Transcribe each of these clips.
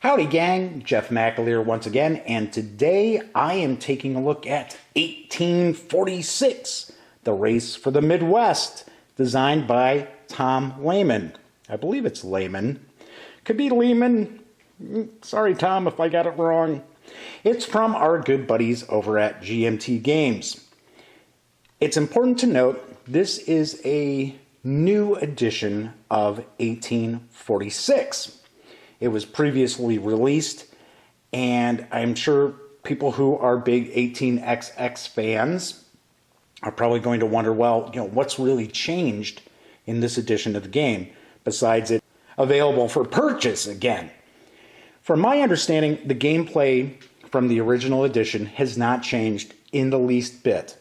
Howdy gang, Jeff McAleer once again, and today I am taking a look at 1846, The Race for the Midwest, designed by Tom Lehman. I believe it's Lehman. Could be Lehman. Sorry Tom if I got it wrong. It's from our good buddies over at GMT Games. It's important to note this is a new edition of 1846. It was previously released, and I'm sure people who are big 18XX fans are probably going to wonder, well, what's really changed in this edition of the game besides it available for purchase again? From my understanding, the gameplay from the original edition has not changed in the least bit.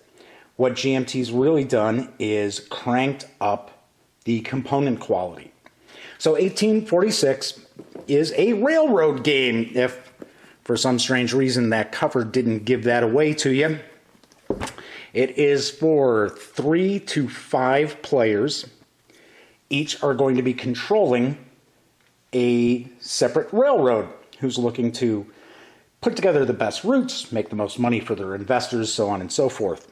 What GMT's really done is cranked up the component quality. So 1846 is a railroad game, if for some strange reason that cover didn't give that away to you. It is for 3 to 5 players. Each are going to be controlling a separate railroad who's looking to put together the best routes, make the most money for their investors, so on and so forth.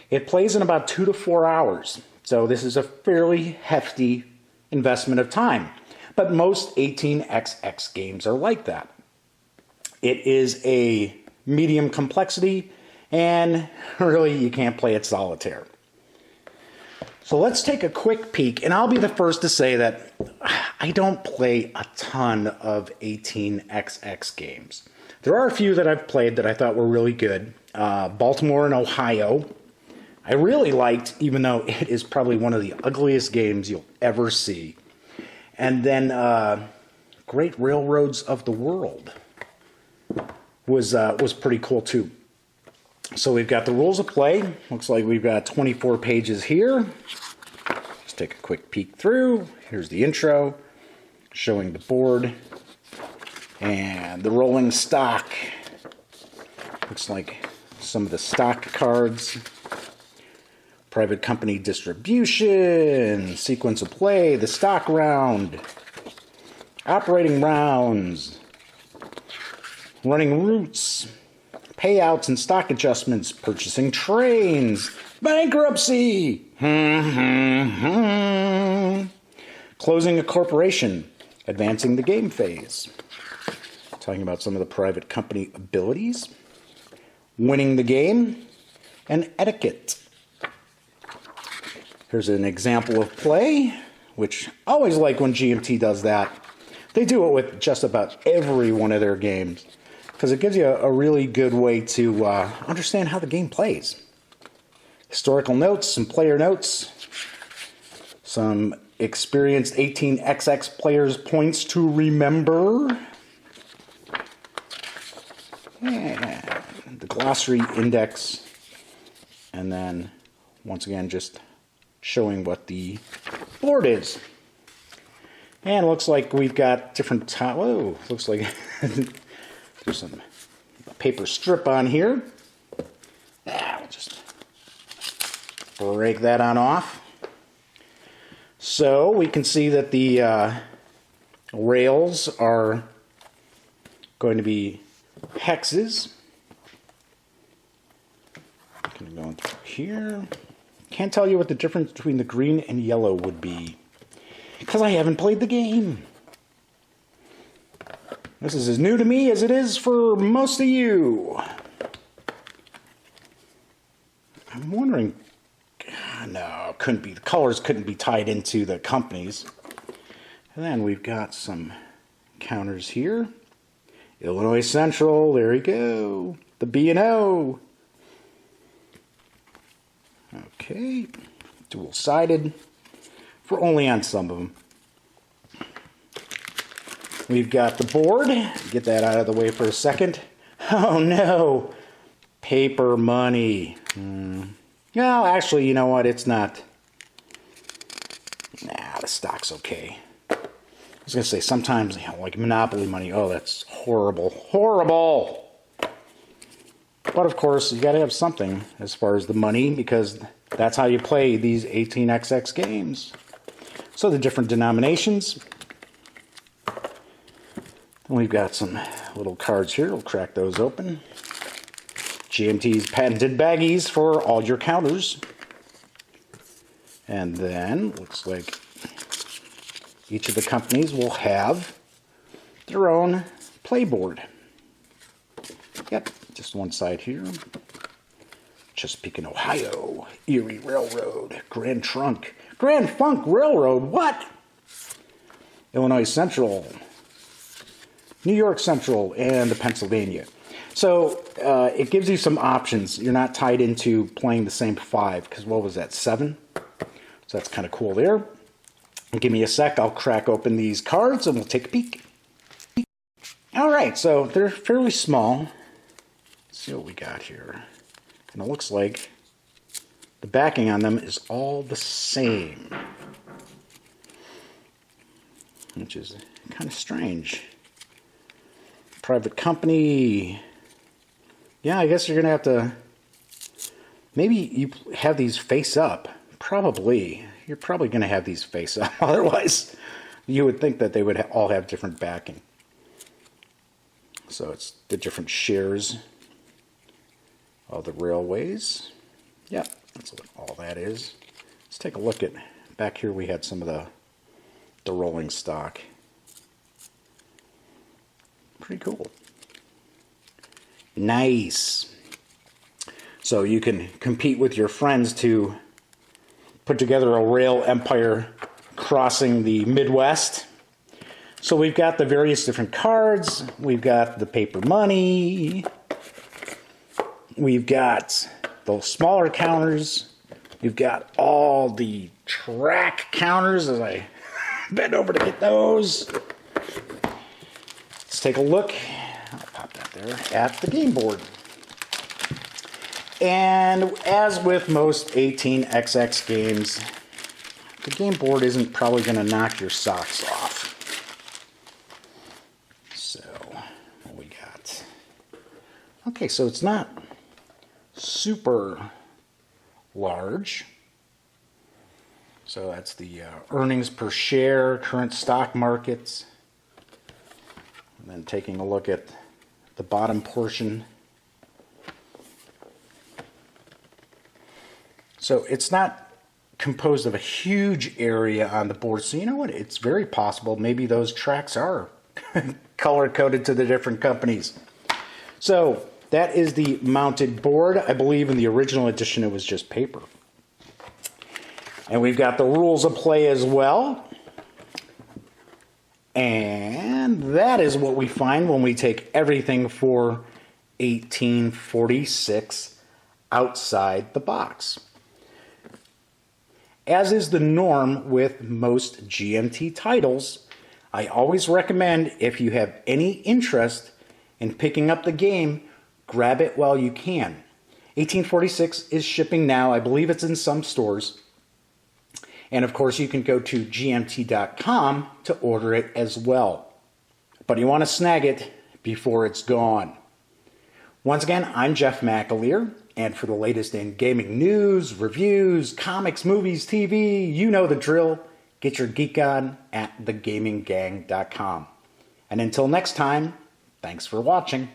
It plays in about 2 to 4 hours, so this is a fairly hefty investment of time. But most 18XX games are like that. It is a medium complexity, and really you can't play it solitaire. So let's take a quick peek, and I'll be the first to say that I don't play a ton of 18XX games. There are a few that I've played that I thought were really good. Baltimore and Ohio, I really liked, even though it is probably one of the ugliest games you'll ever see. And then Great Railroads of the World was pretty cool too. So we've got the rules of play. Looks like we've got 24 pages here. Just take a quick peek through. Here's the intro, showing the board and the rolling stock. Looks like some of the stock cards. Private company distribution, sequence of play, the stock round, operating rounds, running routes, payouts and stock adjustments, purchasing trains, bankruptcy, closing a corporation, advancing the game phase, talking about some of the private company abilities, winning the game, and etiquette. Here's an example of play, which I always like when GMT does that. They do it with just about every one of their games, because it gives you a really good way to understand how the game plays. Historical notes, some player notes, some experienced 18XX players' points to remember, and the glossary index, and then once again just showing what the board is. And it looks like we've got different whoa, looks like there's some paper strip on here. We'll just break that on off. So we can see that the rails are going to be hexes. Kind of going through here. Can't tell you what the difference between the green and yellow would be, because I haven't played the game. This is as new to me as it is for most of you. I'm wondering, no, couldn't be. The colors couldn't be tied into the companies. And then we've got some counters here. Illinois Central, there you go. The B&O. Okay, dual-sided, for only on some of them. We've got the board. Get that out of the way for a second. Oh no, paper money. No, actually, you know what? It's not. Nah, the stock's okay. I was going to say, sometimes, like Monopoly money, oh, that's horrible. Horrible! But of course, you got to have something as far as the money, because that's how you play these 18XX games. So the different denominations. And we've got some little cards here. We'll crack those open. GMT's patented baggies for all your counters. And then, looks like each of the companies will have their own playboard. Yep, just one side here. Chesapeake, Ohio, Erie Railroad, Grand Funk Railroad, what? Illinois Central, New York Central, and the Pennsylvania. So it gives you some options. You're not tied into playing the same 5, because what was that, 7? So that's kind of cool there. Give me a sec, I'll crack open these cards and we'll take a peek. All right, so they're fairly small. Let's see what we got here. And it looks like the backing on them is all the same, which is kind of strange. Private company. Yeah, I guess you're going to have to, maybe you have these face up. Probably. You're probably going to have these face up. Otherwise, you would think that they would all have different backing. So it's the different shares of the railways. Yep, that's what all that is. Let's take a look at, back here we had some of the rolling stock. Pretty cool. Nice. So you can compete with your friends to put together a rail empire crossing the Midwest. So we've got the various different cards. We've got the paper money. We've got those smaller counters. We've got all the track counters as I bend over to get those. Let's take a look. I'll pop that there at the game board. And as with most 18xx games, the game board isn't probably going to knock your socks off. So, what we got? Okay, so it's not super large. So that's the earnings per share, current stock markets. And then taking a look at the bottom portion. So it's not composed of a huge area on the board. So you know what? It's very possible maybe those tracks are color-coded to the different companies. So that is the mounted board. I believe in the original edition it was just paper. And we've got the rules of play as well. And that is what we find when we take everything for 1846 outside the box. As is the norm with most GMT titles, I always recommend, if you have any interest in picking up the game, grab it while you can. 1846 is shipping now. I believe it's in some stores. And of course, you can go to gmt.com to order it as well. But you want to snag it before it's gone. Once again, I'm Jeff McAleer. And for the latest in gaming news, reviews, comics, movies, TV, you know the drill. Get your geek on at thegaminggang.com. And until next time, thanks for watching.